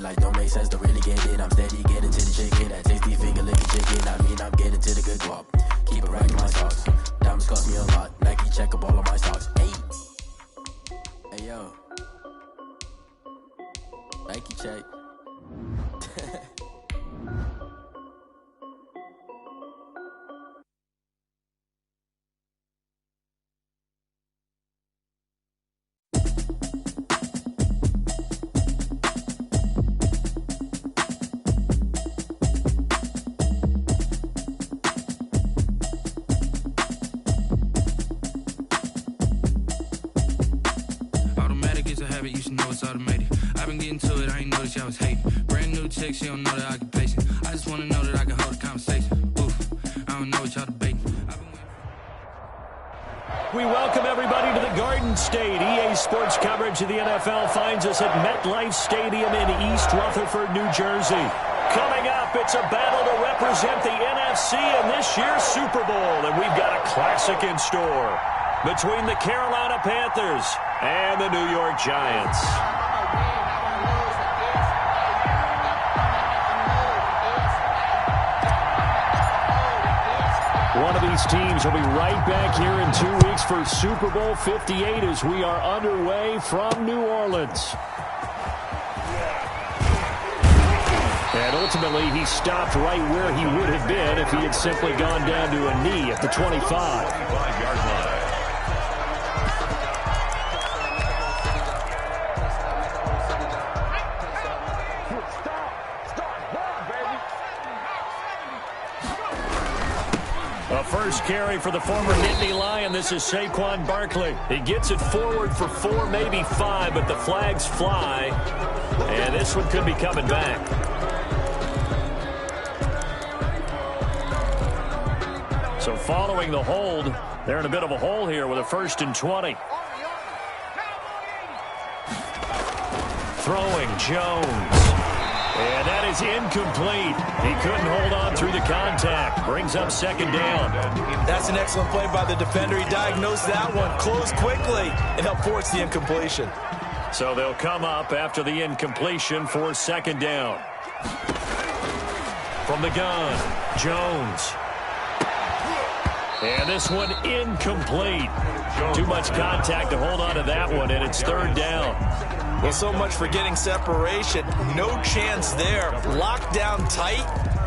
like don't make sense to really get it. I'm steady getting to the chicken, that tasty finger licking chicken. I mean I'm getting to the good guap. Keep it right in my socks. Diamonds cost me a lot. Nike check up all of my stocks. Hey, hey yo, Nike check. You should know it's automated. I've been getting to it, I ain't noticed y'all was hating. Brand new chick, she don't know the occupation. I just wanna know that I can hold a conversation. Oof, I don't know what y'all debating. We welcome everybody to the Garden State. EA Sports coverage of the NFL finds us at MetLife Stadium in East Rutherford, New Jersey. Coming up, it's a battle to represent the NFC in this year's Super Bowl, and we've got a classic in store between the Carolina Panthers and the New York Giants. One of these teams will be right back here in 2 weeks for Super Bowl 58 as we are underway from New Orleans. And ultimately, he stopped right where he would have been if he had simply gone down to a knee at the 25-yard line. A first carry for the former Nittany Lion. This is Saquon Barkley. He gets it forward for 4, maybe 5, but the flags fly. And this one could be coming back. So following the hold, they're in a bit of a hole here with a 1st and 20. Throwing Jones. And that is incomplete. He couldn't hold on through the contact. Brings up 2nd down. That's an excellent play by the defender. He diagnosed that one, closed quickly, and helped force the incompletion. So they'll come up after the incompletion for 2nd down. From the gun, Jones. And this one incomplete. Too much contact to hold on to that one, and it's 3rd down. Well, so much for getting separation. No chance there. Locked down tight,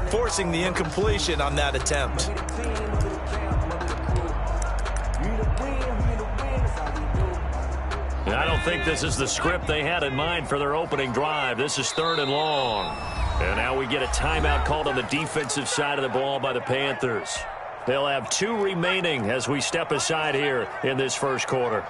forcing the incompletion on that attempt. I don't think this is the script they had in mind for their opening drive. This is 3rd and long. And now we get a timeout called on the defensive side of the ball by the Panthers. They'll have 2 remaining as we step aside here in this first quarter.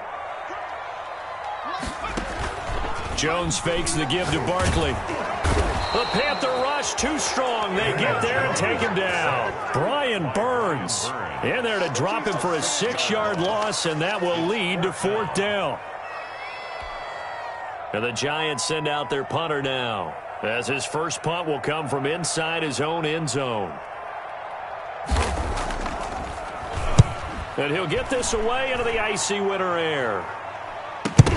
Jones fakes the give to Barkley. The Panther rush too strong. They get there and take him down. Brian Burns in there to drop him for a 6-yard loss, and that will lead to 4th down. And the Giants send out their punter now, as his first punt will come from inside his own end zone. And he'll get this away into the icy winter air.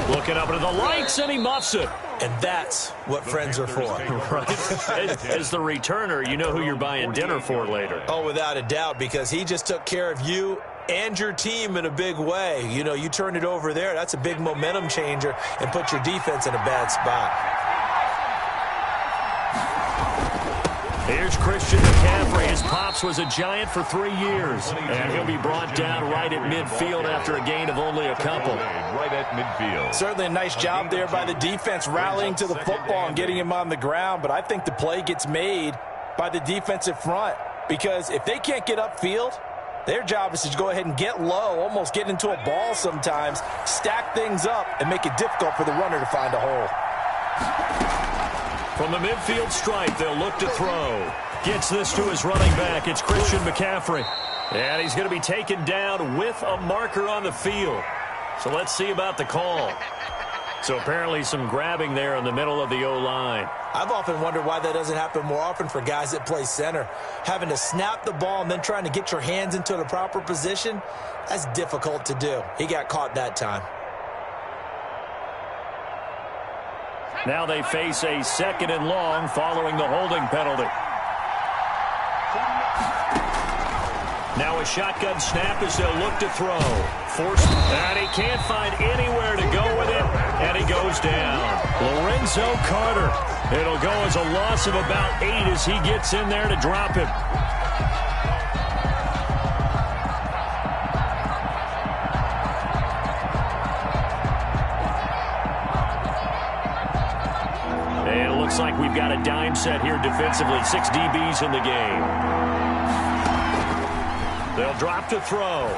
Looking up into the lights, and he muffs it. And that's what friends are for. Right. As the returner, you know who you're buying dinner for later. Oh, without a doubt, because he just took care of you and your team in a big way. You know, you turn it over there, that's a big momentum changer, and put your defense in a bad spot. Here's Christian McCaffrey. His pops was a Giant for 3 years. And he'll be brought down right at midfield after a gain of only a couple. Right at midfield. Certainly a nice job there by the defense rallying to the football and getting him on the ground. But I think the play gets made by the defensive front. Because if they can't get upfield, their job is to go ahead and get low, almost get into a ball sometimes, stack things up, and make it difficult for the runner to find a hole. From the midfield stripe, they'll look to throw. Gets this to his running back. It's Christian McCaffrey. And he's going to be taken down with a marker on the field. So let's see about the call. So apparently some grabbing there in the middle of the O-line. I've often wondered why that doesn't happen more often for guys that play center. Having to snap the ball and then trying to get your hands into the proper position, that's difficult to do. He got caught that time. Now they face a 2nd and long following the holding penalty. Now a shotgun snap as they'll look to throw. And he can't find anywhere to go with it, and he goes down. Lorenzo Carter. It'll go as a loss of about 8 as he gets in there to drop him. And it looks like we've got a dime set here defensively. 6 DBs in the game. They'll drop to throw.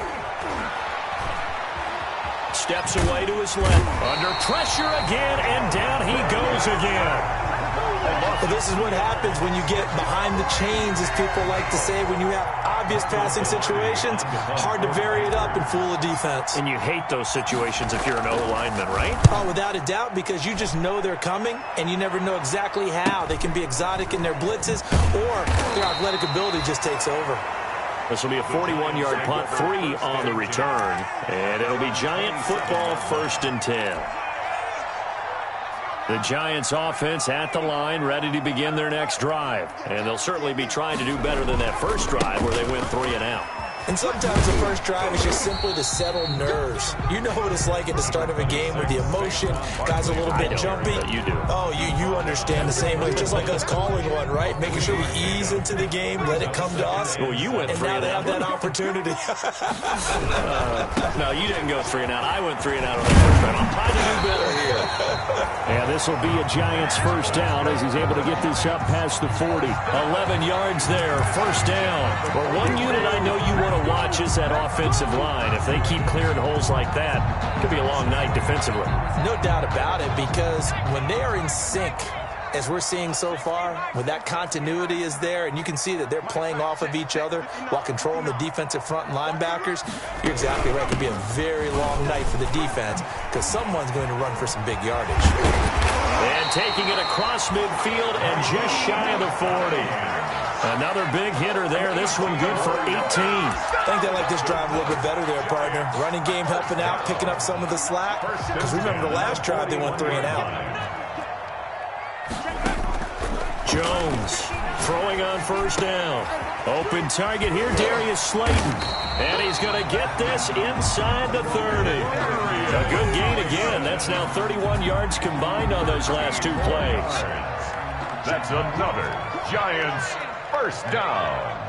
Steps away to his left. Under pressure again, and down he goes again. Well, this is what happens when you get behind the chains, as people like to say. When you have obvious passing situations, hard to vary it up and fool a defense. And you hate those situations if you're an O-lineman, right? Oh, without a doubt, because you just know they're coming, and you never know exactly how. They can be exotic in their blitzes, or their athletic ability just takes over. This will be a 41-yard punt, 3 on the return. And it'll be Giant football, 1st and 10. The Giants offense at the line, ready to begin their next drive. And they'll certainly be trying to do better than that first drive where they went 3 and out. And sometimes the first drive is just simply to settle nerves. You know what it's like at the start of a game with the emotion. Guys are a little bit jumpy. You do. Oh, you understand the same way. Just like us calling one, right? Making sure we ease into the game, let it come to us. Well, you went 3 and out. And now they have that opportunity. No, you didn't go 3 and out. I went 3 and out on the first drive. I'm trying to do better here. And this will be a Giants first down as he's able to get this up past the 40. 11 yards there, first down. Well, one unit I know you want to watch is that offensive line. If they keep clearing holes like that, it could be a long night defensively. No doubt about it, because when they are in sync, as we're seeing so far, when that continuity is there, and you can see that they're playing off of each other while controlling the defensive front and linebackers, you're exactly right. It could be a very long night for the defense because someone's going to run for some big yardage. And taking it across midfield and just shy of the 40. Another big hitter there. This one good for 18. I think they like this drive a little bit better there, partner. Running game helping out, picking up some of the slack. Because remember the last drive, they went 3 and out. Jones throwing on first down. Open target here, Darius Slayton. And he's going to get this inside the 30. A good gain again. That's now 31 yards combined on those last 2 plays. That's another Giants first down.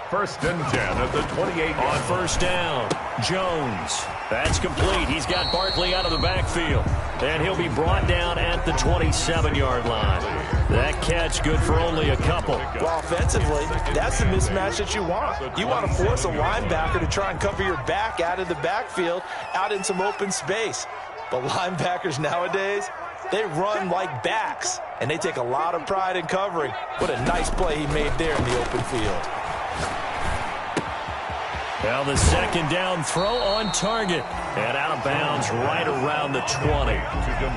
1st and 10 at the 28. On first down, Jones. That's complete. He's got Barkley out of the backfield. And he'll be brought down at the 27-yard line. That catch good for only a couple. Well, offensively, that's the mismatch that you want. You want to force a linebacker to try and cover your back out of the backfield, out in some open space. But linebackers nowadays, they run like backs, and they take a lot of pride in covering. What a nice play he made there in the open field. Well, the 2nd down throw on target. And out of bounds right around the 20.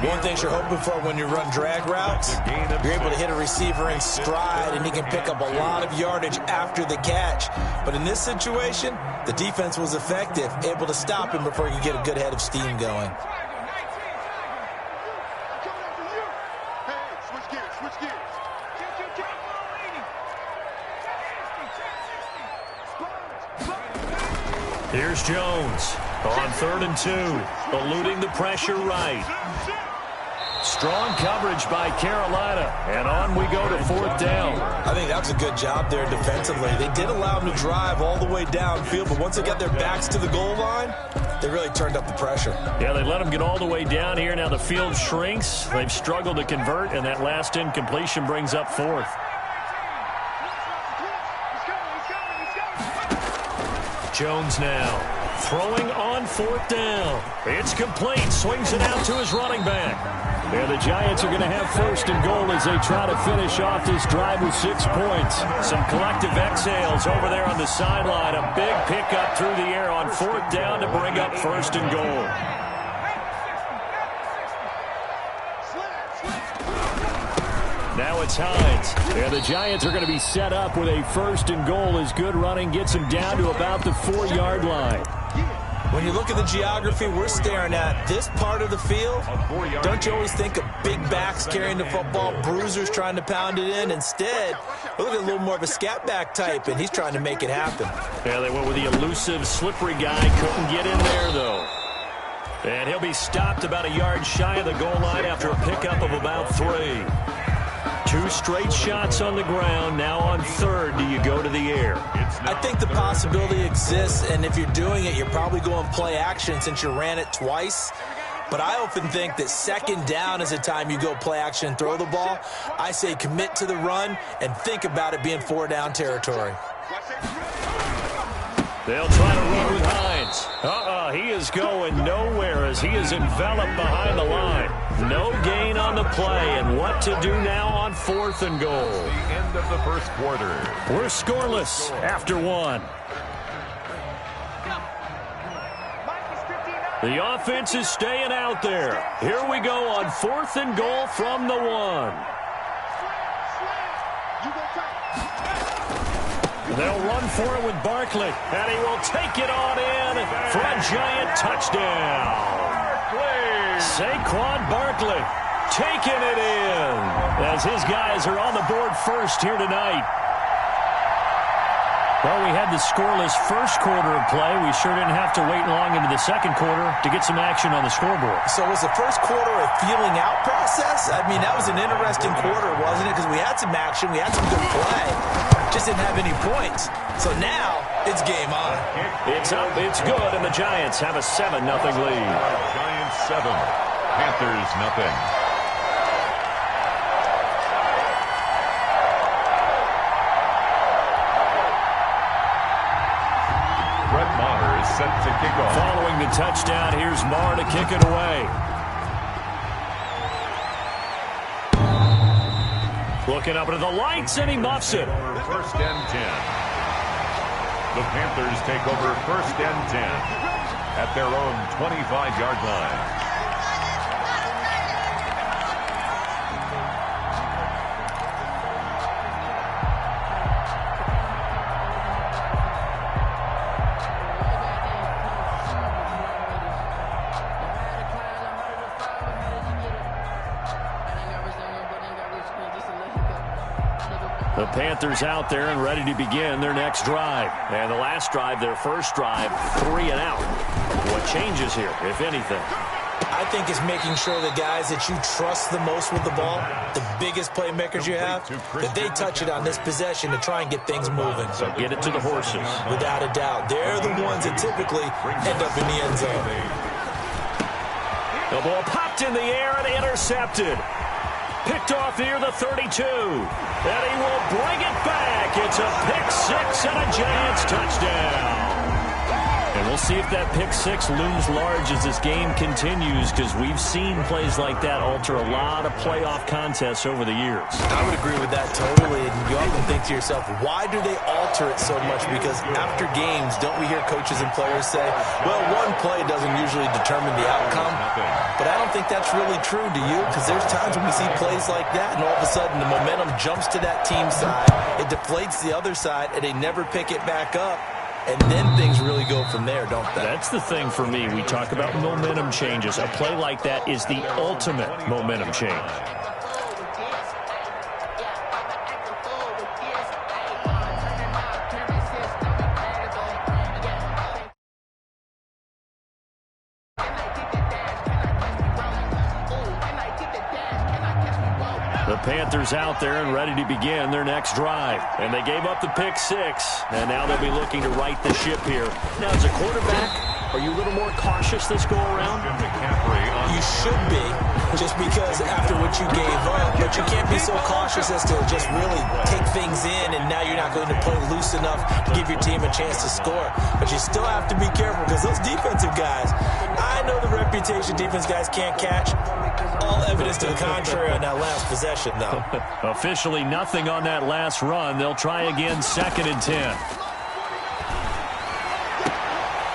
One thing you're hoping for when you run drag routes, you're able to hit a receiver in stride, and he can pick up a lot of yardage after the catch. But in this situation, the defense was effective, able to stop him before he could get a good head of steam going. Here's Jones on 3rd and 2, eluding the pressure right. Strong coverage by Carolina, and on we go to 4th down. I think that's a good job there defensively. They did allow them to drive all the way downfield, but once they got their backs to the goal line, they really turned up the pressure. Yeah, they let them get all the way down here. Now the field shrinks. They've struggled to convert, and that last incompletion brings up 4th. Jones now throwing on 4th down. It's complete. Swings it out to his running back. And the Giants are going to have 1st and goal as they try to finish off this drive with 6 points. Some collective exhales over there on the sideline. A big pickup through the air on 4th down to bring up 1st and goal. Now it's Hines. And the Giants are going to be set up with a 1st and goal as good running gets them down to about the 4-yard line. When you look at the geography we're staring at, this part of the field, don't you always think of big backs carrying the football, bruisers trying to pound it in? Instead, look at a little more of a scat back type, and he's trying to make it happen. Yeah, they went with the elusive, slippery guy. Couldn't get in there, though. And he'll be stopped about a yard shy of the goal line after a pickup of about 3. 2 straight shots on the ground. Now on third, do you go to the air? I think the possibility exists, and if you're doing it, you're probably going play action since you ran it twice. But I often think that second down is the time you go play action and throw the ball. I say commit to the run and think about it being 4-down territory. They'll try to run with Hines. He is going nowhere as he is enveloped behind the line. No gain on the play, and what to do now on 4th and goal. The end of the first quarter. We're scoreless after 1. The offense is staying out there. Here we go on 4th and goal from the 1. They'll run for it with Barkley, and he will take it on in for a giant touchdown. Saquon Barkley taking it in as his guys are on the board first here tonight. Well, we had the scoreless first quarter of play. We sure didn't have to wait long into the second quarter to get some action on the scoreboard. So was the first quarter a feeling out process? I mean, that was an interesting quarter, wasn't it? Because we had some action, we had some good play, just didn't have any points. So now it's game on. It's up, it's good, and the Giants have a 7-0 lead. Giants 7, Panthers 0. Set to kick off. Following the touchdown, here's Marr to kick it away. Looking up into the lights, and he muffs it. 1st and 10. The Panthers take over 1st and 10 at their own 25-yard line. The Panthers out there and ready to begin their next drive. And the last drive, their first drive, 3 and out. What changes here, if anything? I think it's making sure the guys that you trust the most with the ball, the biggest playmakers you have, that they touch it on this possession to try and get things moving. So get it to the horses. Without a doubt. They're the ones that typically end up in the end zone. The ball popped in the air and intercepted. Picked off near the 32. And he will bring it back. It's a pick-6 and a Giants touchdown. And we'll see if that pick-6 looms large as this game continues, because we've seen plays like that alter a lot of playoff contests over the years. I would agree with that totally. And you often think to yourself, why do they alter it so much? Because after games, don't we hear coaches and players say, well, one play doesn't usually determine the outcome. But I don't think that's really true, do you? Because there's times when we see plays like that, and all of a sudden the momentum jumps to that team side. It deflates the other side, and they never pick it back up. And then things really go from there, don't they? That's the thing for me. We talk about momentum changes. A play like that is the ultimate momentum change. The Panthers out there and ready to begin their next drive. And they gave up the pick-6, and now they'll be looking to right the ship here. Now, as a quarterback, are you a little more cautious this go-around? You should be, just because after what you gave up, but you can't be so cautious as to just really take things in, and now you're not going to play loose enough to give your team a chance to score. But you still have to be careful, because those defensive guys, I know the reputation defense guys can't catch. All evidence to the contrary on that last possession, though. Officially nothing on that last run. They'll try again, 2nd and 10.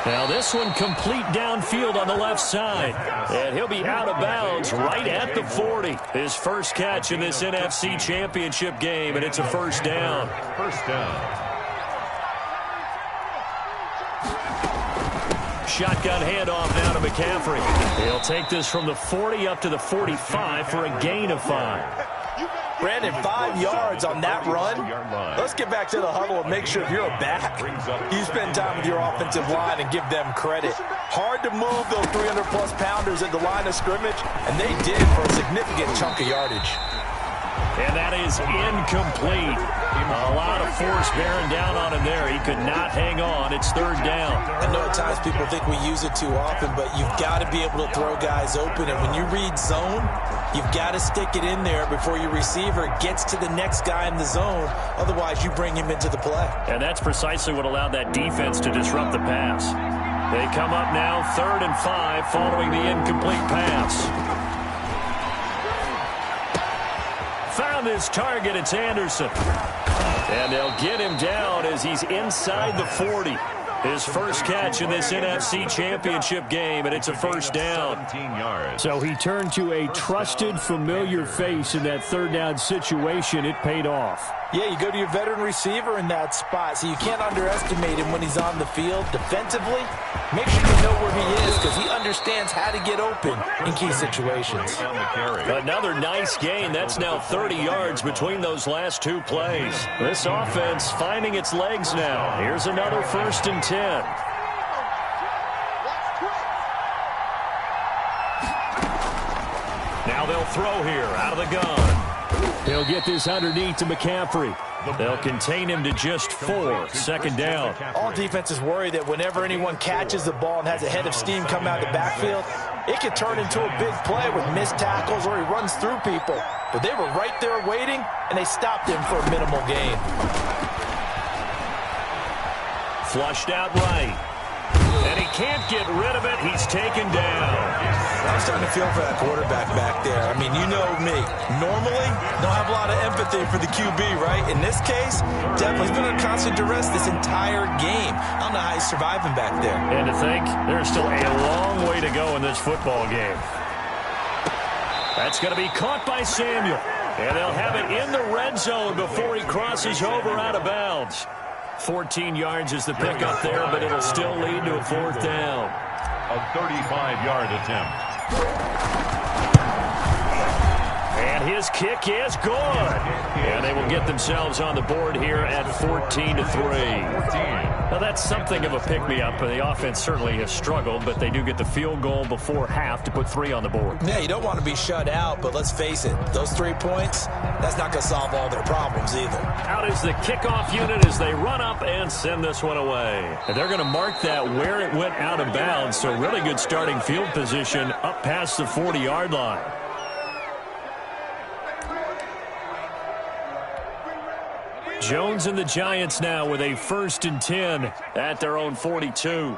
Now this one complete downfield on the left side. And he'll be out of bounds right at the 40. His first catch in this NFC Championship game, and it's a first down. Shotgun handoff now to McCaffrey. He'll take this from the 40 up to the 45 for a gain of 5. Brandon, 5 yards on that run. Let's get back to the huddle and make sure if you're a back, you spend time with your offensive line and give them credit. Hard to move those 300-plus pounders at the line of scrimmage, and they did for a significant chunk of yardage. And that is incomplete. A lot of force bearing down on him there. He could not hang on. It's 3rd down. I know at times people think we use it too often, but you've got to be able to throw guys open. And when you read zone, you've got to stick it in there before your receiver gets to the next guy in the zone. Otherwise, you bring him into the play. And that's precisely what allowed that defense to disrupt the pass. They come up now 3rd and 5 following the incomplete pass. Found his target. It's Anderson. And they'll get him down as he's inside the 40. His first catch in this NFC Championship game, and it's a 1st down. 17 yards. So he turned to a trusted, familiar face in that 3rd down situation. It paid off. Yeah, you go to your veteran receiver in that spot, so you can't underestimate him when he's on the field defensively. Make sure you know where he is because he understands how to get open in key situations. Another nice gain. That's now 30 yards between those last 2 plays. This offense finding its legs now. Here's another 1st and 10. Now they'll throw here out of the gun. He'll get this underneath to McCaffrey. They'll contain him to just 4. 2nd down. All defenses worry that whenever anyone catches the ball and has a head of steam come out of the backfield, it could turn into a big play with missed tackles or he runs through people. But they were right there waiting, and they stopped him for a minimal gain. Flushed out right. And he can't get rid of it. He's taken down. I'm starting to feel for that quarterback back there. I mean, you know me. Normally, don't have a lot of empathy for the QB, right? In this case, definitely he's been under constant duress this entire game. I don't know how he's surviving back there. And to think, there's still a long way to go in this football game. That's going to be caught by Samuel. And they'll have it in the red zone before he crosses over out of bounds. 14 yards is the pickup there, but it'll still lead to a 4th down. A 35-yard attempt. And his kick is good. And they will get themselves on the board here at 14-3. Now, that's something of a pick-me-up. The offense certainly has struggled, but they do get the field goal before half to put 3 on the board. Yeah, you don't want to be shut out, but let's face it, those 3 points, that's not going to solve all their problems either. Out is the kickoff unit as they run up and send this one away. And they're going to mark that where it went out of bounds, so really good starting field position up past the 40-yard line. Jones and the Giants now with a 1st and 10 at their own 42.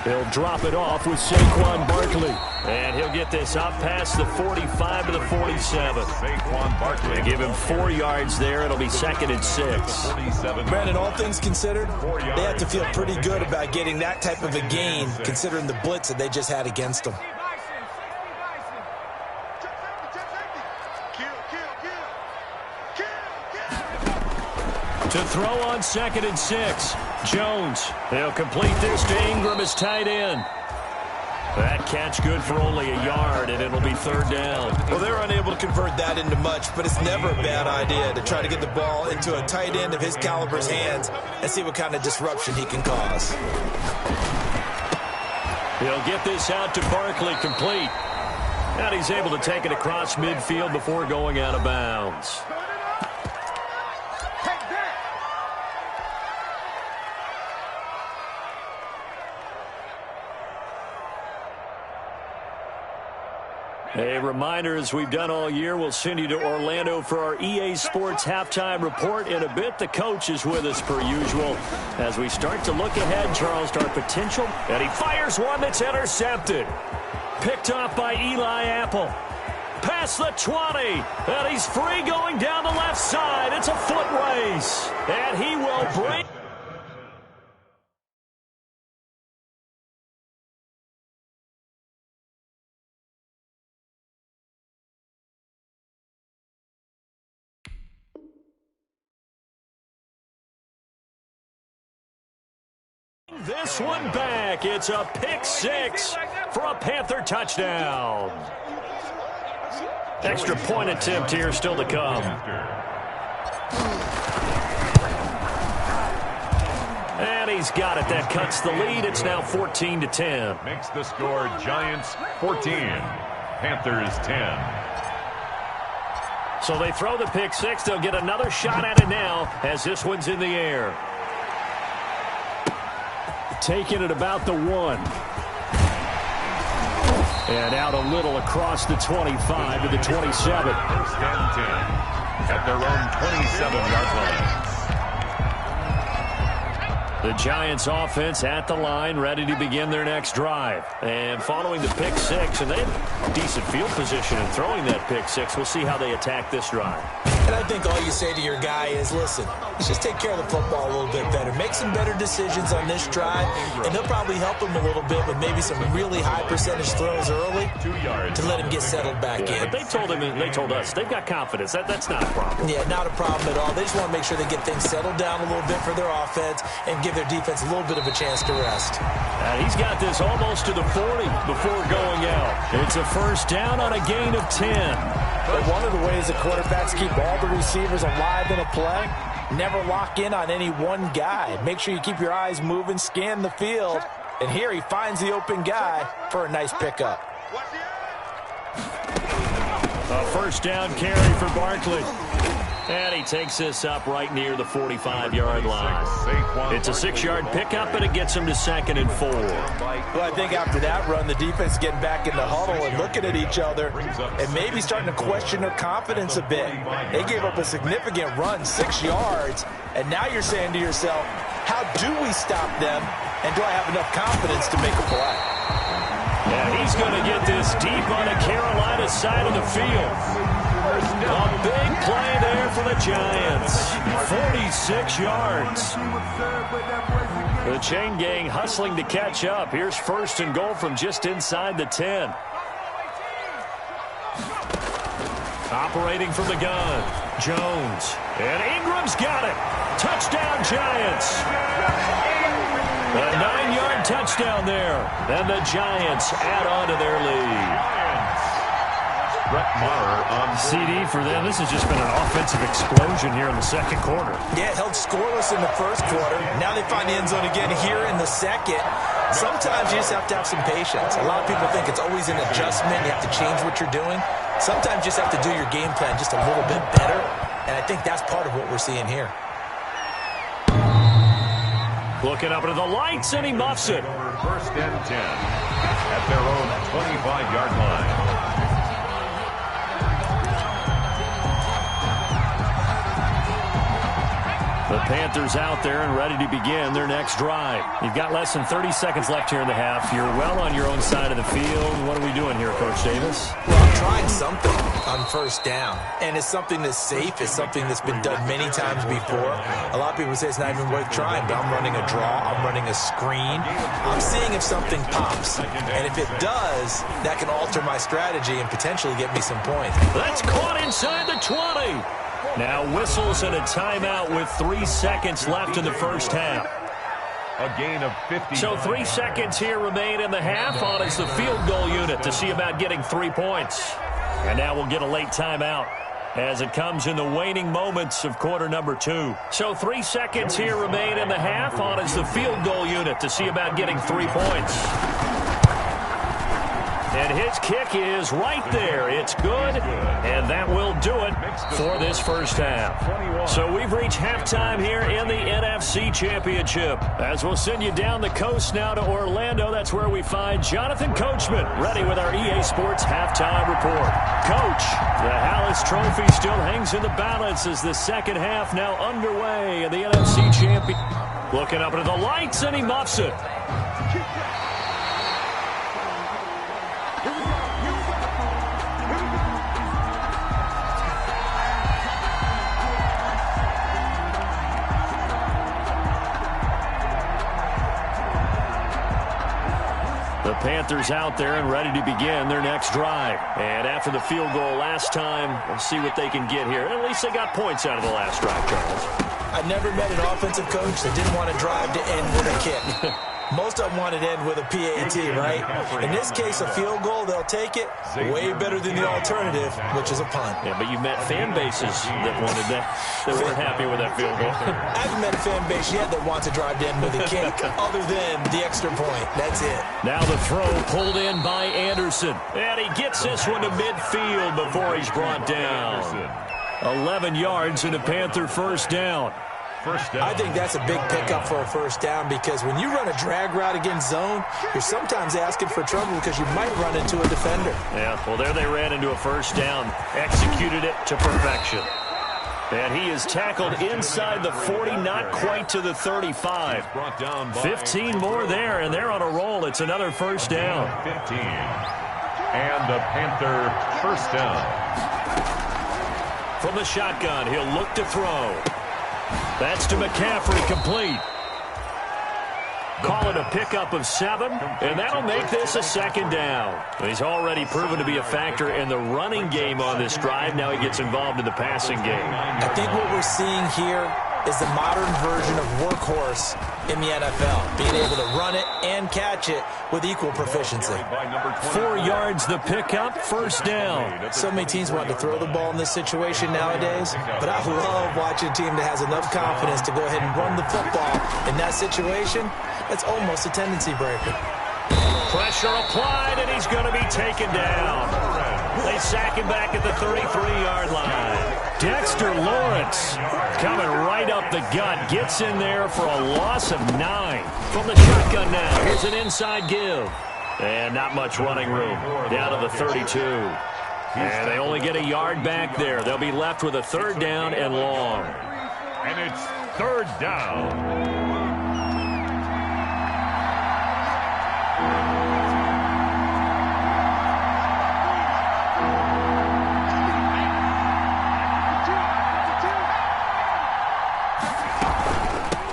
He'll drop it off with Saquon Barkley. And he'll get this up past the 45 to the 47. Saquon Barkley. They give him 4 yards there. It'll be 2nd and 6. Brandon, all things considered, they have to feel pretty good about getting that type of a gain considering the blitz that they just had against them. To throw on 2nd and 6. Jones. They'll complete this to Ingram as tight end. That catch good for only a yard, and it'll be 3rd down. Well, they're unable to convert that into much, but it's never a bad idea to try to get the ball into a tight end of his caliber's hands and see what kind of disruption he can cause. He'll get this out to Barkley complete. And he's able to take it across midfield before going out of bounds. A reminder, as we've done all year, we'll send you to Orlando for our EA Sports halftime report in a bit. The coach is with us per usual as we start to look ahead, Charles, to our potential. And he fires one that's intercepted. Picked off by Eli Apple. Past the 20. And he's free going down the left side. It's a foot race. And he will break. This one back. It's a pick six for a Panther touchdown. Extra point attempt here still to come. And he's got it. That cuts the lead. It's now 14-10. Makes the score Giants 14, Panthers 10. So they throw the pick six. They'll get another shot at it now as this one's in the air. Taking it about the 1. And out a little across the 25 to the 27. First and 10 at their own 27-yard line. The Giants offense at the line, ready to begin their next drive. And following the pick six, and they have decent field position in throwing that pick six. We'll see how they attack this drive. And I think all you say to your guy is, listen, let's just take care of the football a little bit better. Make some better decisions on this drive, and they'll probably help him a little bit with maybe some really high percentage throws early 2 yards to let him get settled back in. But they told him, and they told us, they've got confidence. That's not a problem. Yeah, not a problem at all. They just want to make sure they get things settled down a little bit for their offense and give their defense a little bit of a chance to rest. He's got this almost to the 40 before going out. It's a first down on a gain of 10. But one of the ways the quarterbacks keep all the receivers alive in a play, never lock in on any one guy. Make sure you keep your eyes moving, scan the field. And here he finds the open guy for a nice pickup. A first down carry for Barkley. And he takes this up right near the 45-yard line. It's a 6-yard pickup, and it gets him to 2nd and 4. Well, I think after that run, the defense is getting back in the huddle and looking at each other and maybe starting to question their confidence a bit. They gave up a significant run, 6 yards, and now you're saying to yourself, how do we stop them, and do I have enough confidence to make a play? Yeah, he's going to get this deep on the Carolina side of the field. A big play there for the Giants. 46 yards. The chain gang hustling to catch up. Here's 1st and goal from just inside the 10. Operating from the gun, Jones. And Ingram's got it. Touchdown, Giants. A 9-yard touchdown there. And the Giants add on to their lead. Brett Maher on CD for them. This has just been an offensive explosion here in the second quarter. Yeah, held scoreless in the first quarter. Now they find the end zone again here in the second. Sometimes you just have to have some patience. A lot of people think it's always an adjustment. You have to change what you're doing. Sometimes you just have to do your game plan just a little bit better. And I think that's part of what we're seeing here. Looking up into the lights, and he muffs it. First and 10 at their own 25-yard line. The Panthers out there and ready to begin their next drive. You've got less than 30 seconds left here in the half. You're well on your own side of the field. What are we doing here, Coach Davis? Well, I'm trying something on first down. And it's something that's safe. It's something that's been done many times before. A lot of people say it's not even worth trying, but I'm running a draw. I'm running a screen. I'm seeing if something pops. And if it does, that can alter my strategy and potentially get me some points. That's caught inside the 20. Now whistles and a timeout with 3 seconds left in the first half. A gain of 50. So 3 seconds here remain in the half. On is the field goal unit to see about getting 3 points. And now we'll get a late timeout as it comes in the waning moments of quarter number 2. So 3 seconds here remain in the half. On is the field goal unit to see about getting 3 points. And his kick is right there. It's good, and that will do it for this first half. So we've reached halftime here in the NFC Championship. As we'll send you down the coast now to Orlando, that's where we find Jonathan Coachman, ready with our EA Sports halftime report. Coach, the Hallis Trophy still hangs in the balance as the second half now underway in the NFC Champion. Looking up into the lights, and he muffs it. The Panthers out there and ready to begin their next drive. And after the field goal last time, we'll see what they can get here. At least they got points out of the last drive, Charles. I never met an offensive coach that didn't want to drive to end with a kick. Most of them want to end with a PAT, right? In this case, a field goal, they'll take it. Way better than the alternative, which is a punt. Yeah, but you met fan bases that wanted that weren't happy with that field goal. I haven't met a fan base yet that wants to drive to end with a kick, other than the extra point. That's it. Now the throw pulled in by Anderson. And he gets this one to midfield before he's brought down. 11 yards and a Panther first down. I think that's a big pickup for a first down because when you run a drag route against zone, you're sometimes asking for trouble because you might run into a defender. Yeah, well, there they ran into a first down, executed it to perfection. And he is tackled inside the 40, not quite to the 35. 15 more there, and they're on a roll. It's another first down. 15. And a Panther first down. From the shotgun, he'll look to throw. That's to McCaffrey, complete. Call it a pickup of 7, and that'll make this a second down. He's already proven to be a factor in the running game on this drive. Now he gets involved in the passing game. I think what we're seeing here is the modern version of workhorse in the NFL, being able to run it and catch it with equal proficiency. 4 yards the pickup, first down. So many teams want to throw the ball in this situation nowadays, but I love watching a team that has enough confidence to go ahead and run the football. In that situation, that's almost a tendency breaker. Pressure applied, and he's going to be taken down. They sack him back at the 33-yard line. Dexter Lawrence coming right up the gut. Gets in there for a loss of 9. From the shotgun now, here's an inside give. And not much running room. Down to the 32. And they only get a yard back there. They'll be left with a third down and long. And it's third down.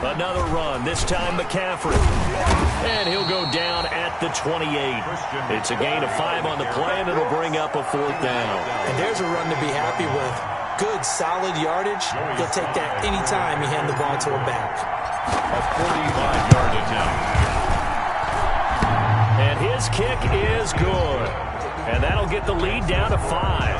Another run, this time McCaffrey. And he'll go down at the 28. It's a gain of 5 on the play, and it'll bring up a fourth down. And there's a run to be happy with. Good, solid yardage. He'll take that anytime you hand the ball to a back. A 45-yard attempt. And his kick is good. And that'll get the lead down to 5.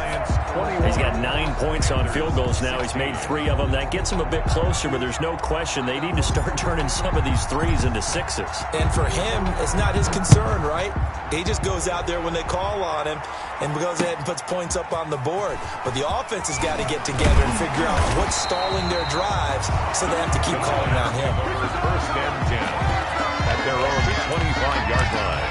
He's got 9 points on field goals now. He's made 3 of them. That gets him a bit closer, but there's no question they need to start turning some of these 3s into 6s. And for him, it's not his concern, right? He just goes out there when they call on him and goes ahead and puts points up on the board. But the offense has got to get together and figure out what's stalling their drives, so they have to keep calling on him. First and 10 at their own 25-yard line.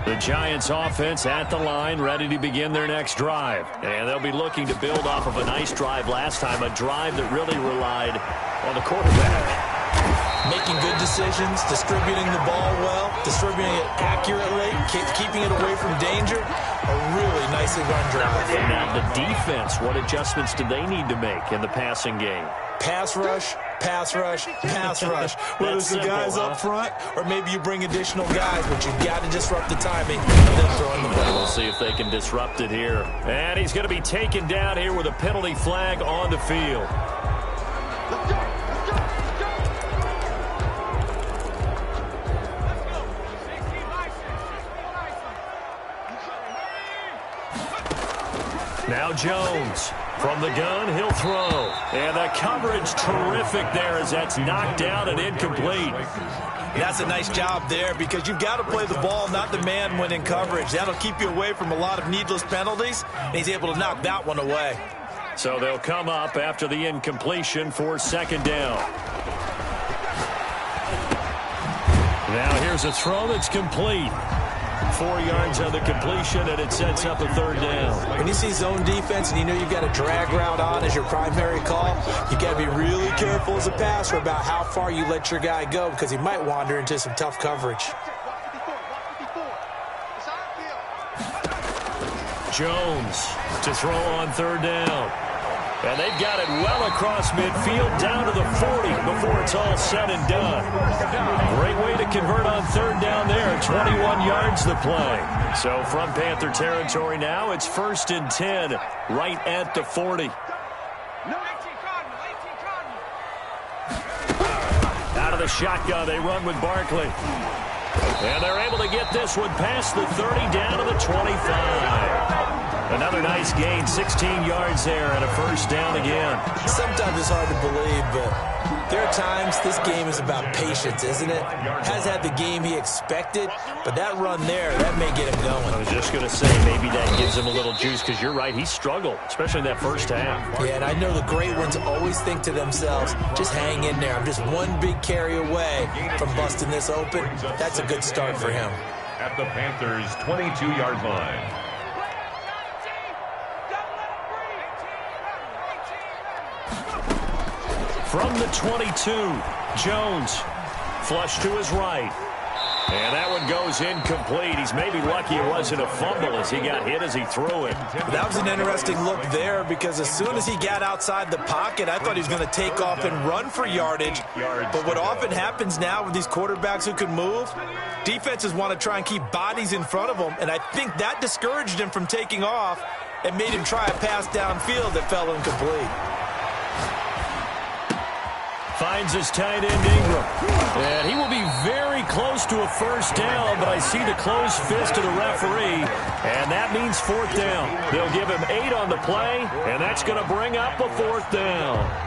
The Giants offense at the line, ready to begin their next drive. And they'll be looking to build off of a nice drive last time, a drive that really relied on the quarterback. Making good decisions, distributing the ball well, distributing it accurately, keeping it away from danger. A really nicely run drive. And now the defense, what adjustments do they need to make in the passing game? Pass rush, pass rush, pass rush. Whether it's the guys up front or maybe you bring additional guys, but you've got to disrupt the timing and then throw in the ball. We'll see if they can disrupt it here. And he's going to be taken down here with a penalty flag on the field. Now Jones. From the gun, he'll throw. And the coverage terrific there as that's knocked down and incomplete. That's a nice job there because you've got to play the ball, not the man when in coverage. That'll keep you away from a lot of needless penalties, and he's able to knock that one away. So they'll come up after the incompletion for second down. Now here's a throw that's complete. 4 yards on the completion, and it sets up a third down. When you see zone defense and you know you've got a drag route on as your primary call, you got to be really careful as a passer about how far you let your guy go because he might wander into some tough coverage. Jones to throw on third down. And they've got it well across midfield down to the 40 before it's all said and done. Great way to convert on third down there. 21 yards the play. So from Panther territory now, it's 1st and 10 right at the 40. Out of the shotgun, they run with Barkley. And they're able to get this one past the 30 down to the 25. Another nice gain, 16 yards there and a first down again. Sometimes it's hard to believe, but there are times this game is about patience, isn't it? Has had the game he expected, but that run there, that may get him going. I was just going to say, maybe that gives him a little juice, because you're right, he struggled, especially in that first half. Yeah, and I know the great ones always think to themselves, just hang in there. I'm just one big carry away from busting this open. That's a good start for him. At the Panthers' 22-yard line. From the 22, Jones, flush to his right. And that one goes incomplete. He's maybe lucky it wasn't a fumble as he got hit as he threw it. That was an interesting look there, because as soon as he got outside the pocket, I thought he was going to take off and run for yardage. But what often happens now with these quarterbacks who can move, defenses want to try and keep bodies in front of them, and I think that discouraged him from taking off and made him try a pass downfield that fell incomplete. Finds his tight end, Ingram. And he will be very close to a first down, but I see the closed fist of the referee, and that means 4th down. They'll give him 8 on the play, and that's going to bring up a 4th down.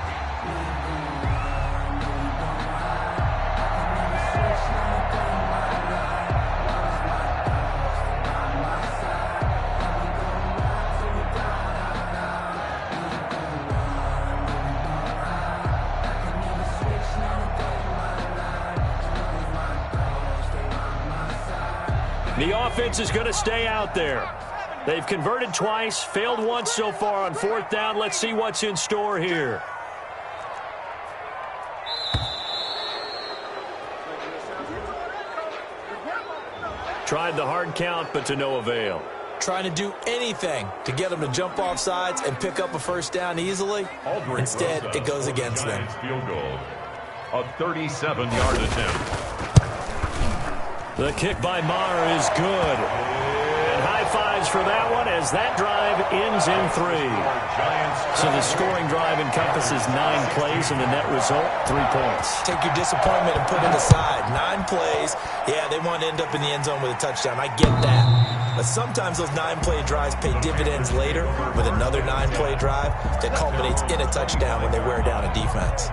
The offense is going to stay out there. They've converted twice, failed once so far on 4th down. Let's see what's in store here. Tried the hard count, but to no avail. Trying to do anything to get them to jump off sides and pick up a first down easily. Instead, it goes against them. Field goal. A 37-yard attempt. The kick by Maher is good. And high fives for that one as that drive ends in 3. So the scoring drive encompasses 9 plays, and the net result, 3 points. Take your disappointment and put it aside. 9 plays. Yeah, they want to end up in the end zone with a touchdown. I get that. But sometimes those 9-play drives pay dividends later with another 9-play drive that culminates in a touchdown when they wear down a defense.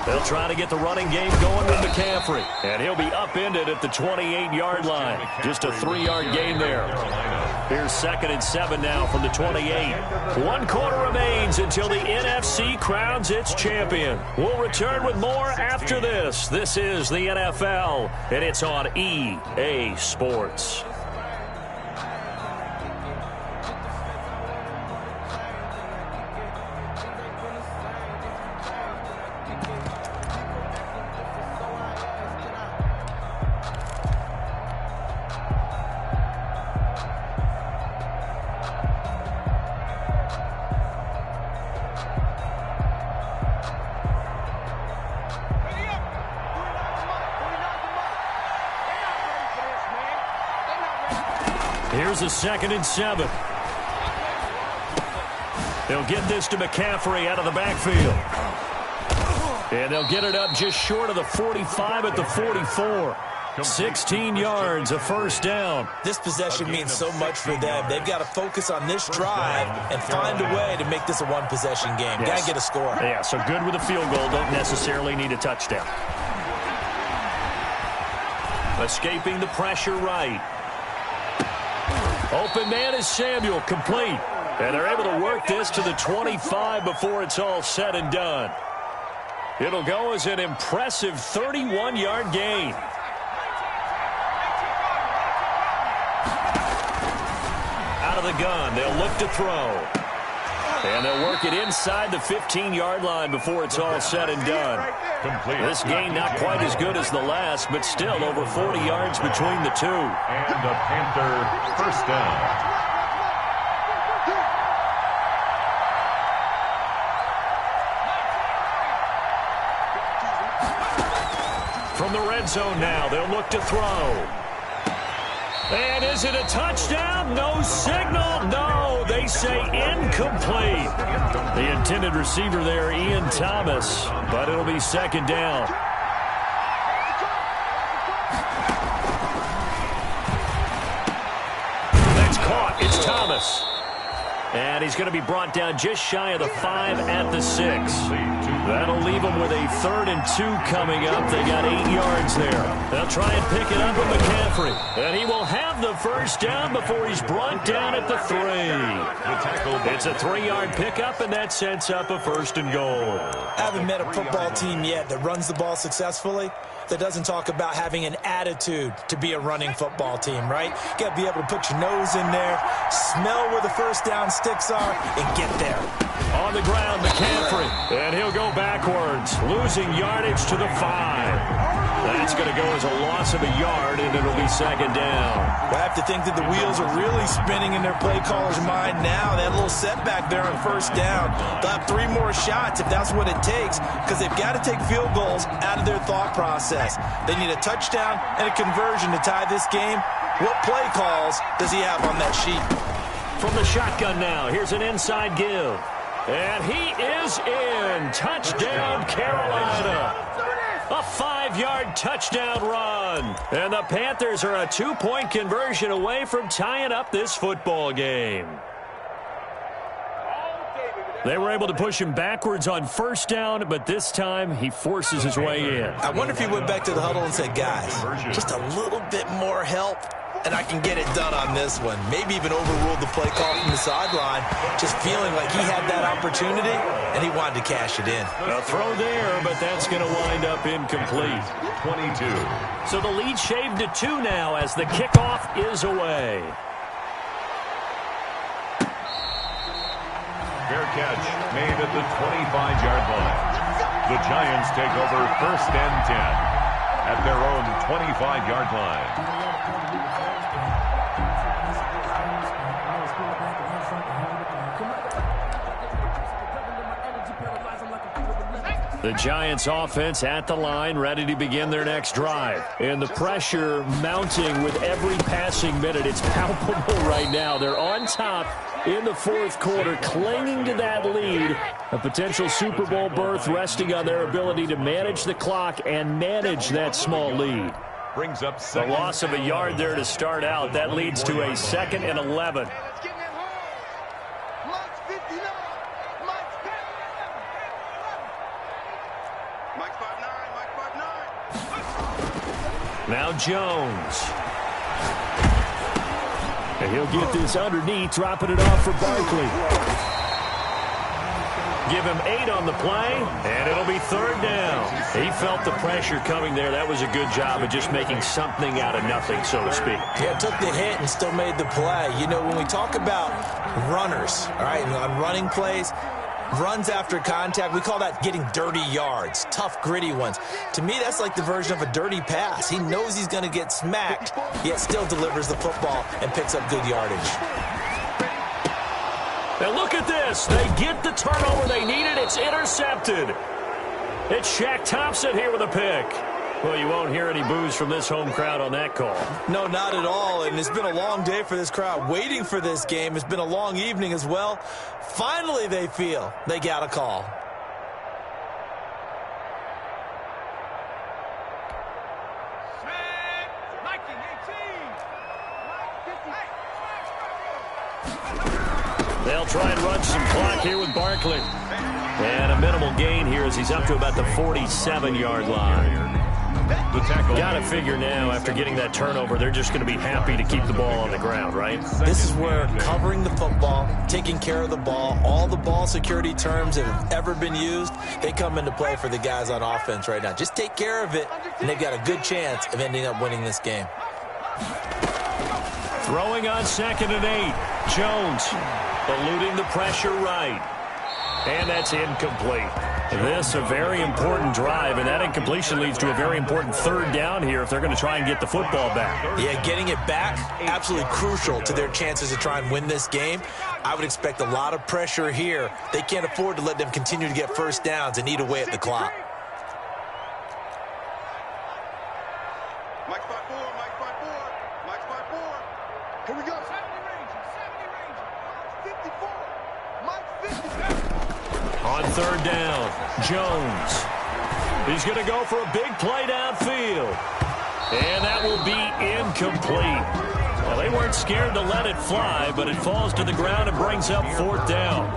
They'll try to get the running game going with McCaffrey. And he'll be upended at the 28-yard line. Just a 3-yard gain there. Here's 2nd and 7 now from the 28. 1 quarter remains until the NFC crowns its champion. We'll return with more after this. This is the NFL, and it's on EA Sports. Here's a 2nd and 7. They'll get this to McCaffrey out of the backfield. And they'll get it up just short of the 45 at the 44. 16 yards, a first down. This possession means so much for them. They've got to focus on this drive and find a way to make this a one-possession game. Yes. Got to get a score. Yeah, so good with a field goal. Don't necessarily need a touchdown. Escaping the pressure right. Open man is Samuel, complete. And they're able to work this to the 25 before it's all said and done. It'll go as an impressive 31-yard gain. Out of the gun, they'll look to throw. And they'll work it inside the 15-yard line before it's all said and done. This gain not quite as good as the last, but still over 40 yards between the two. And a Panther first down. From the red zone now, they'll look to throw. And is it a touchdown? No signal. No, they say incomplete. The intended receiver there, Ian Thomas, but it'll be second down. That's caught. It's Thomas. And he's going to be brought down just shy of the 5 at the 6. That'll leave them with a 3rd and 2 coming up. They got 8 yards there. They'll try and pick it up with McCaffrey. And he will have the first down before he's brought down at the 3. It's a 3-yard pickup, and that sets up a 1st and goal. I haven't met a football team yet that runs the ball successfully that doesn't talk about having an attitude to be a running football team, right? You got to be able to put your nose in there, smell where the first down sticks are, and get there. On the ground, McCaffrey, and he'll go backwards, losing yardage to the 5. That's going to go as a loss of a yard, and it'll be second down. Well, I have to think that the wheels are really spinning in their play caller's mind now. They had a little setback there on first down. They'll have 3 more shots if that's what it takes, because they've got to take field goals out of their thought process. They need a touchdown and a conversion to tie this game. What play calls does he have on that sheet? From the shotgun now, here's an inside give. And he is in. Touchdown, Carolina. A 5-yard touchdown run. And the Panthers are a 2-point conversion away from tying up this football game. They were able to push him backwards on first down, but this time he forces his way in. I wonder if he went back to the huddle and said, guys, just a little bit more help, and I can get it done on this one. Maybe even overruled the play call from the sideline, just feeling like he had that opportunity, and he wanted to cash it in. A throw there, but that's going to wind up incomplete. 22. So the lead shaved to 2 now as the kickoff is away. Fair catch made at the 25-yard line. The Giants take over 1st and 10 at their own 25-yard line. The Giants offense at the line, ready to begin their next drive. And the pressure mounting with every passing minute. It's palpable right now. They're on top in the 4th quarter, clinging to that lead. A potential Super Bowl berth resting on their ability to manage the clock and manage that small lead. Brings up the loss of a yard there to start out. That leads to a 2nd and 11. Now Jones. And he'll get this underneath, dropping it off for Barkley. Give him 8 on the play, and it'll be 3rd down. He felt the pressure coming there. That was a good job of just making something out of nothing, so to speak. Yeah, took the hit and still made the play. You know, when we talk about runners, all right, on running plays, runs after contact, we call that getting dirty yards, tough, gritty ones. To me, that's like the version of a dirty pass. He knows he's going to get smacked, yet still delivers the football and picks up good yardage. And look at this. They get the turnover they needed. It's intercepted. It's Shaq Thompson here with a pick. Well, you won't hear any boos from this home crowd on that call. No, not at all. And it's been a long day for this crowd waiting for this game. It's been a long evening as well. Finally, they feel they got a call. They'll try and run some clock here with Barkley. And a minimal gain here as he's up to about the 47-yard line. Got to figure now, after getting that turnover, they're just going to be happy to keep the ball on the ground, right? This is where covering the football, taking care of the ball, all the ball security terms that have ever been used, they come into play for the guys on offense right now. Just take care of it, and they've got a good chance of ending up winning this game. Throwing on 2nd and 8, Jones. Eluding the pressure right. And that's incomplete. This a very important drive, and that incompletion leads to a very important third down here if they're going to try and get the football back. Yeah, getting it back, absolutely crucial to their chances to try and win this game. I would expect a lot of pressure here. They can't afford to let them continue to get first downs and eat away at the clock. Mike's 5-4, Mike's 5-4, Mike's 5-4. Here we go. 54, Mike's 54. On third down, Jones. He's going to go for a big play downfield. And that will be incomplete. Well, they weren't scared to let it fly, but it falls to the ground and brings up fourth down.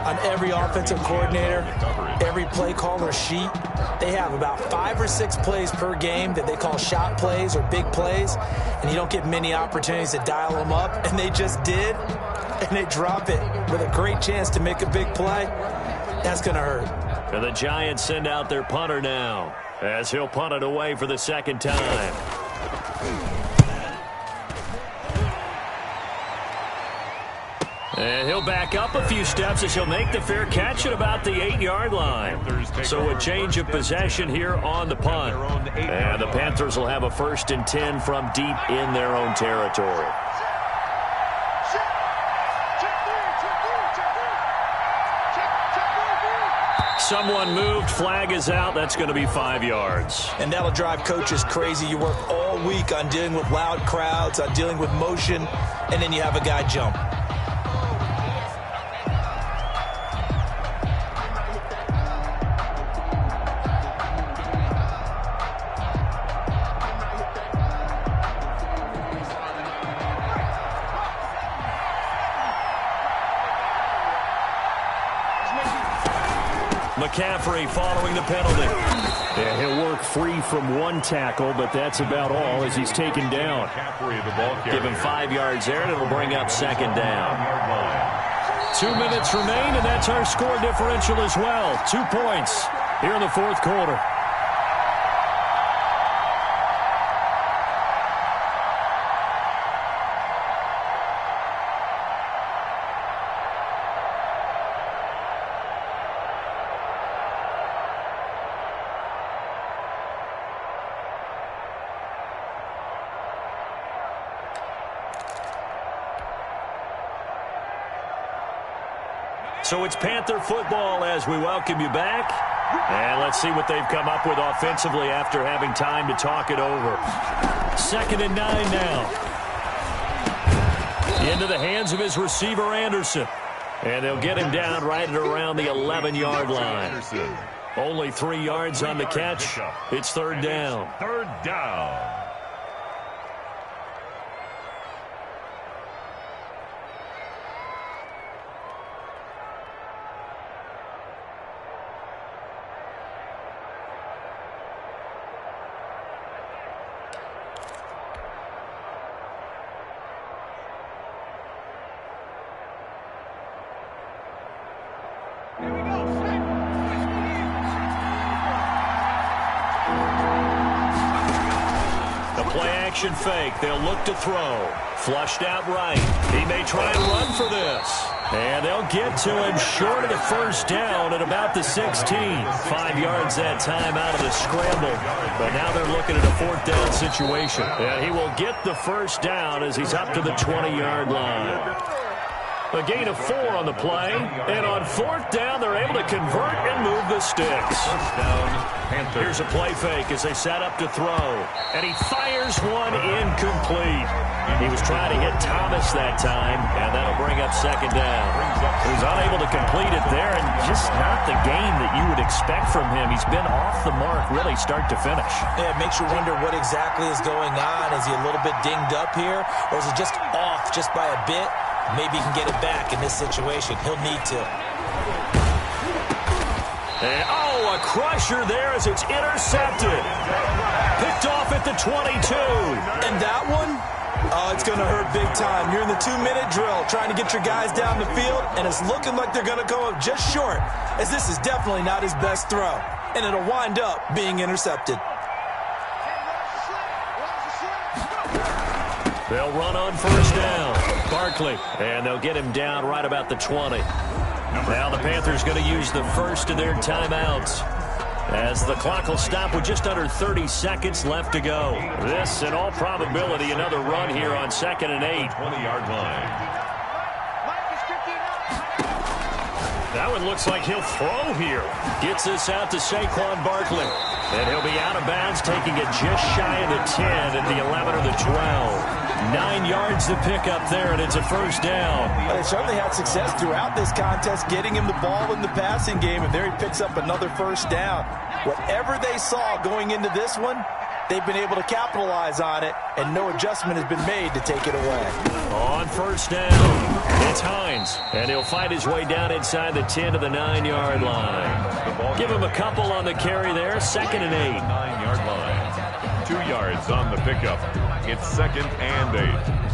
On every offensive coordinator, every play caller sheet, they have about 5 or 6 plays per game that they call shot plays or big plays, and you don't get many opportunities to dial them up, and they just did, and they drop it with a great chance to make a big play. That's going to hurt. And the Giants send out their punter now, as he'll punt it away for the second time. And he'll back up a few steps as he'll make the fair catch at about the 8-yard line. So a change of possession here on the punt. And the Panthers will have a 1st and 10 from deep in their own territory. Someone moved, flag is out. That's going to be 5 yards. And that'll drive coaches crazy. You work all week on dealing with loud crowds, on dealing with motion, and then you have a guy jump. McCaffrey following the penalty. Yeah, he'll work free from one tackle, but that's about all as he's taken down. Give him 5 yards there, and it'll bring up second down. 2 minutes remain, and that's our score differential as well. 2 points here in the fourth quarter. So it's Panther football as we welcome you back. And let's see what they've come up with offensively after having time to talk it over. 2nd and 9 now. Into the hands of his receiver, Anderson. And they'll get him down right at around the 11-yard line. Only 3 yards on the catch. It's third down. Third down. Play-action fake. They'll look to throw. Flushed out right. He may try and run for this. And they'll get to him short of the first down at about the 16. 5 yards that time out of the scramble. But now they're looking at a fourth down situation. And he will get the first down as he's up to the 20-yard line. A gain of 4 on the play. And on fourth down, they're able to convert and move the sticks. Here's a play fake as they set up to throw. And he fires one incomplete. He was trying to hit Thomas that time, and that'll bring up second down. He was unable to complete it there, and just not the game that you would expect from him. He's been off the mark really start to finish. Yeah, it makes you wonder what exactly is going on. Is he a little bit dinged up here, or is he just off just by a bit? Maybe he can get it back in this situation. He'll need to. And, a crusher there as it's intercepted. Picked off at the 22. And that one, it's going to hurt big time. You're in the 2-minute drill trying to get your guys down the field, and it's looking like they're going to go up just short, as this is definitely not his best throw. And it'll wind up being intercepted. They'll run on first down. Barkley, and they'll get him down right about the 20. Now the Panthers going to use the first of their timeouts, as the clock will stop with just under 30 seconds left to go. This, in all probability, another run here on 2nd and 8. 20-yard line. That one looks like he'll throw here. Gets this out to Saquon Barkley. And he'll be out of bounds, taking it just shy of the 10 at the 11 or the 12. 9 yards to pick up there, and it's a first down. Well, they certainly had success throughout this contest, getting him the ball in the passing game, and there he picks up another first down. Whatever they saw going into this one, they've been able to capitalize on it, and no adjustment has been made to take it away. On first down, it's Hines, and he'll fight his way down inside the 10 to the 9-yard line. Give him a couple on the carry there, 2nd and 8. 9-yard line. 2 yards on the pickup. It's 2nd and 8.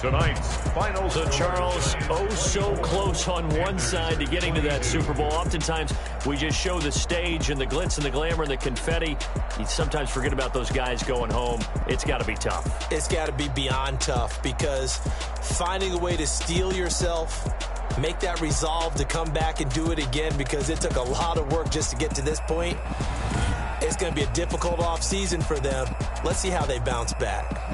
Tonight's final. So, Charles, oh so close on one side to getting to that Super Bowl. Oftentimes, we just show the stage and the glitz and the glamour and the confetti. You sometimes forget about those guys going home. It's got to be tough. It's got to be beyond tough, because finding a way to steel yourself, make that resolve to come back and do it again, because it took a lot of work just to get to this point. It's going to be a difficult offseason for them. Let's see how they bounce back.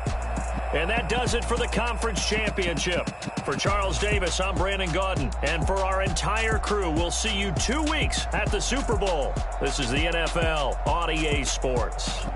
And that does it for the conference championship. For Charles Davis, I'm Brandon Gaudin. And for our entire crew, we'll see you 2 weeks at the Super Bowl. This is the NFL on EA Sports.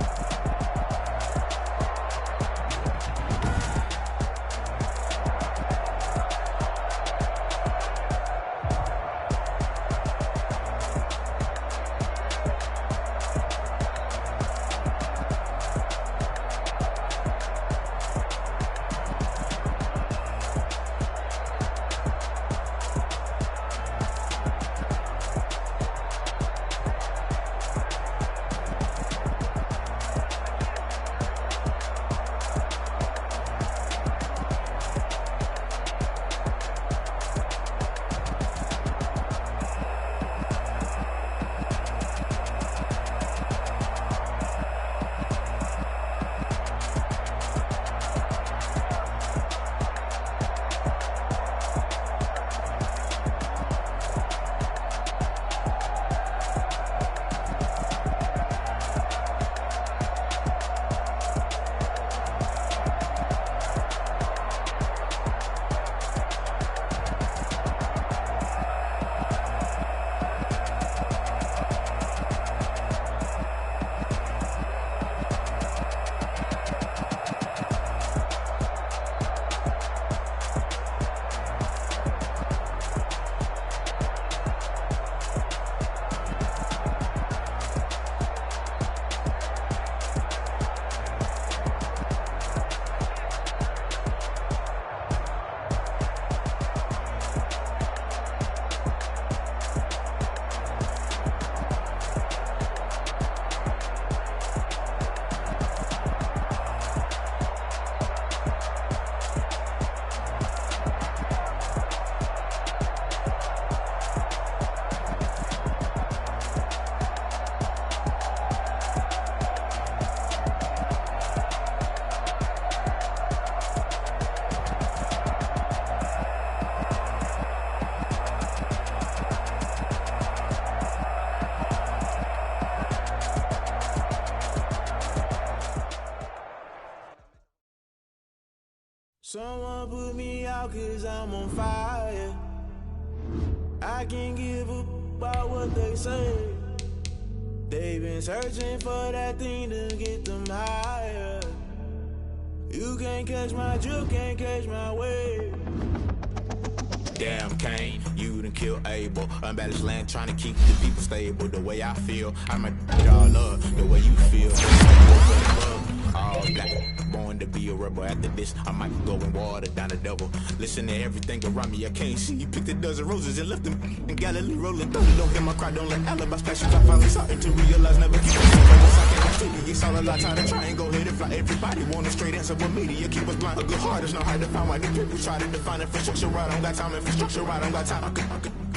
Someone put me out 'cause I'm on fire. I can't give up about what they say. They've been searching for that thing to get them higher. You can't catch my drift, can't catch my wave. Damn Kane, you done killed Abel. Unbalanced land trying to keep the people stable. The way I feel, I might put it all up. The way you feel, all black. Born to be a rebel. After this, I might go and water down the devil. Listen to everything around me, I can't see. Picked a dozen roses and left them in Galilee rolling. Don't hear my cry, don't let alibis flash. I finally started to realize never keep It's all a lot, time to try and go hit it. Fly everybody want a straight answer, but media keep us blind. A good heart is not hard to find. Why the people try to define infrastructure right? I don't got time, infrastructure right? I don't got time. I could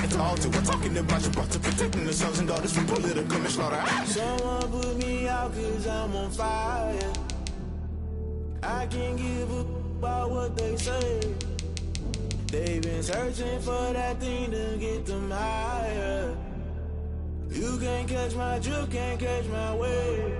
it's all to we're talking about your brother protecting the sons and daughters from political and slaughter. Someone put me out cause I'm on fire. I can't give up about what they say. They've been searching for that thing to get them higher. You can't catch my drift, can't catch my wave.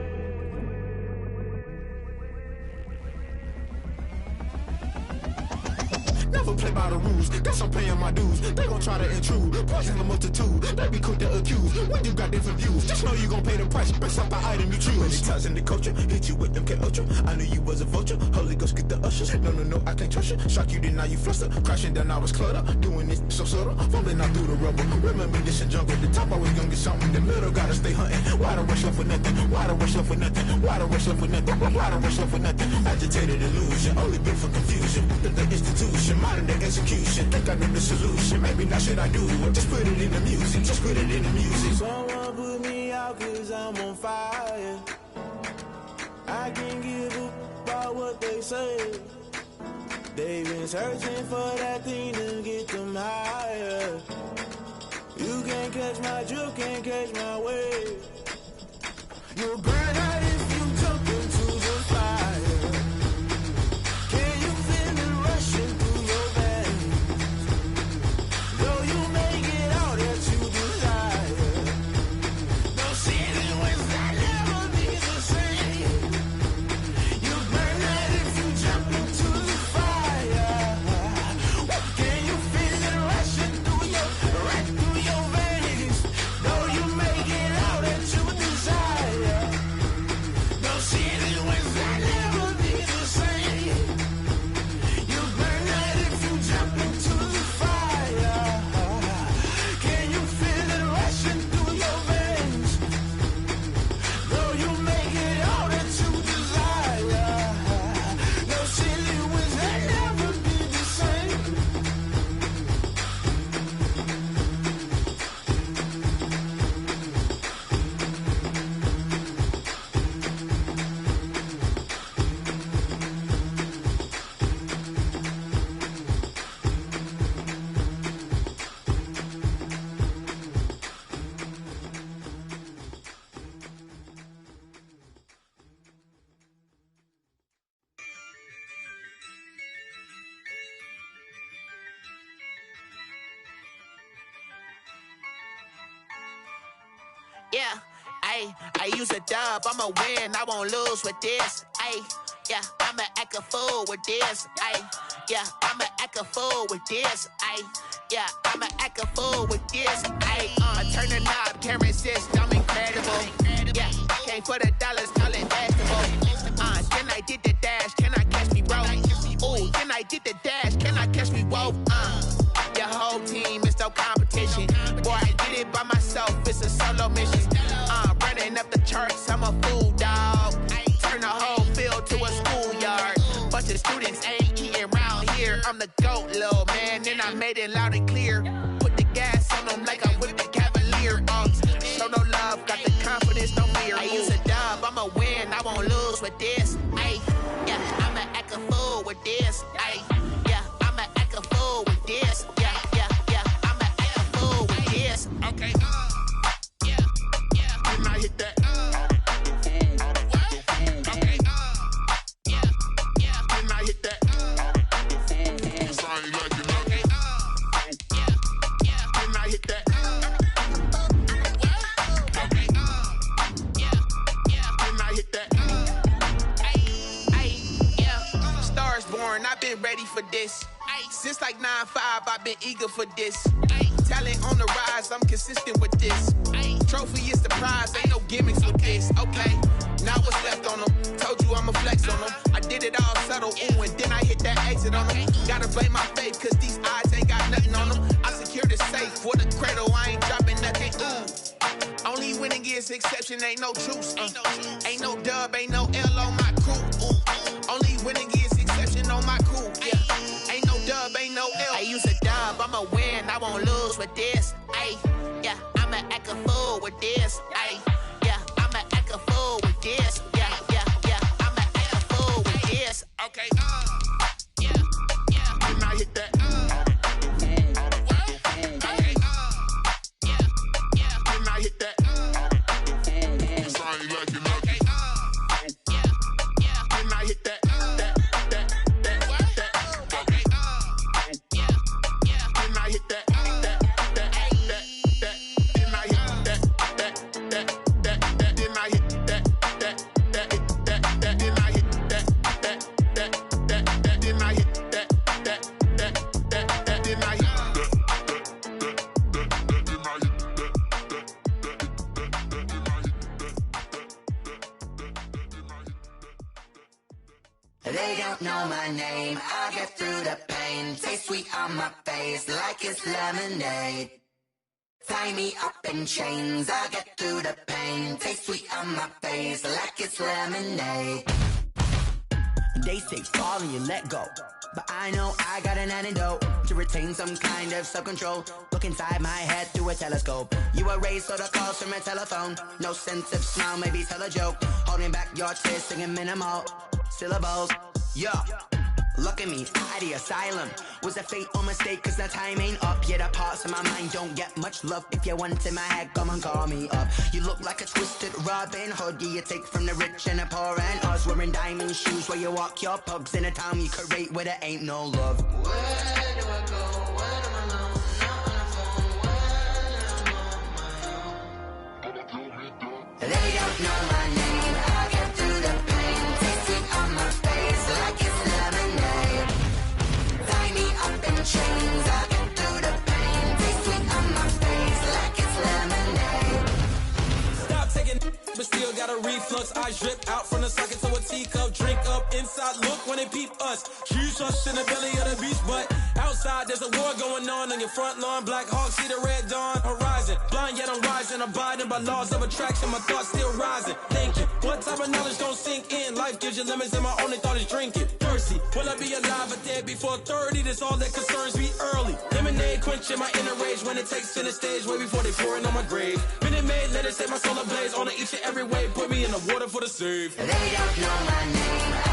Never play by the rules, guess I'm paying my dues. They gon' try to intrude, poison the multitude. They be quick to accuse, when you got different views. Just know you gon' pay the price, based off the item you choose. Many ties in the culture, hit you with MK Ultra. I knew you was a vulture, Holy Ghost get the ushers. No, I can't trust you. Shock you, then now you fluster. Crashing down, I was cluttered. Doing this so subtle, fumbling out through the rubble. Remember this in jungle, the top always gonna get something. In the middle, gotta stay hunting. Why the rush left for nothing? Why the rush left for nothing? Why the rush left for nothing? Why the rush left for nothing? Agitated illusion, only built for confusion. The institution, modern day execution. Think I know the solution, maybe not should I do it. Just put it in the music, just put it in the music. Someone put me out cause I'm on fire. I can't give up about what they say. They've been searching for that thing to get them higher. You can't catch my drift, can't catch my wave. You'll burn out if you jump into the fire. Can you feel it rushing through your veins? Though you may get all that you desire. No city was that never be the same. You burn out if you jump into the fire. Can you feel it rushing through your veins? Though you may get all that you desire. No city was that never be the same. You burn out if you jump into the fire. Can you feel it rushing through your veins? Though you may get all that you desire. No city was that never be the same. Yeah, I use a dub, I'ma win, I won't lose with this. Yeah, I'ma act a fool with this. Yeah, I'ma act a fool with this. Yeah, I'ma act a fool with this. I turn the knob, can't resist, I'm incredible. Yeah, came for the dollars, call it vegetable. Then I did the dash, can I catch me, bro? Ooh, then I did the dash, can I catch me, whoa? Your whole team is no competition. Boy, I did it by myself, it's a solo mission. Running up the charts, I'm a fool, dog. Turn the whole field to a schoolyard. Bunch of students ain't eating round here. I'm the GOAT, little man, and I made it loud and clear. Put the gas on them like I whipped the Cavalier. Show no love, got the confidence, no fear. I use a dub, I'ma win, I won't lose with this. Yeah, I'ma act a fool with this. Yeah, I'ma act a fool with this. Yeah, I'ma act a fool with this. Okay, yeah, can I hit that? Okay, yeah, can I hit that? Sorry, like you know. Okay, yeah, can I hit that? Okay, yeah, can I hit that? Yeah, Stars born, I've been ready for this. Since like 9-5, I've been eager for this. Talent on the rise, I'm consistent with this. Trophy is the prize, ain't no gimmicks with this. Okay, now what's left on them? Told you I'ma flex on them. I did it all subtle, ooh, and then I hit that exit on them. Gotta blame my faith, cause these eyes ain't got nothing on them. I secure the safe for the cradle, I ain't dropping nothing, ooh. Only winning is exception, ain't no truce. Ain't no dub, ain't no L on my crew. Only winning is exception on my crew. Yeah, ain't no dub, ain't no L. I use a dub, I'ma win, I won't lose with this. Yeah, I'ma act a fool with this. Yeah, I'ma act a fool with this. ain't lacking nothing. Yeah, yeah. Then I hit that. They don't know my name, I get through the pain. Taste sweet on my face like it's lemonade. Tie me up in chains, I get through the pain. Taste sweet on my face like it's lemonade. They say fall and you let go, but I know I got an antidote to retain some kind of self-control. Look inside my head through a telescope. You erase all the calls from a telephone. No sense of smile, maybe tell a joke. Holding back your tears, singing minimal syllables. Yeah, look at me, out of the asylum. Was a fate or mistake, cause the time ain't up. Yeah, the parts of my mind don't get much love. If you want in my head, come and call me up. You look like a twisted Robin Hood. Yeah, you take from the rich and the poor and us. Wearing diamond shoes where you walk your pugs. In a town you create where there ain't no love. Where do I go? When I'm alone? Not on the phone. When I'm on my own. They don't know my name. I get through the pain. Taste it on my face like it's lemonade. Tie me up in chains. I get through the pain. Taste it on my face like it's lemonade. Stop taking, but still got a reflux. Eyes drip out from the socket to a teacup. Drink up inside, look when they peep us. Choose us in the belly of the beast, but outside there's a war going on your front lawn. Black Hawk, see the red dawn horizon. Blind yet I'm rising, abiding by laws of attraction. My thoughts still rising. Thinking, what type of knowledge gon' sink in? Life gives you limits and my only thought is drinking. Thirsty, will I be alive or dead before 30? That's all that concerns me early. Lemonade quenching my inner rage when it takes to the stage way before they pour it on my grave. Minute Maid, let it set my soul ablaze on each and every way. Put me in the water for the save. They don't know my name.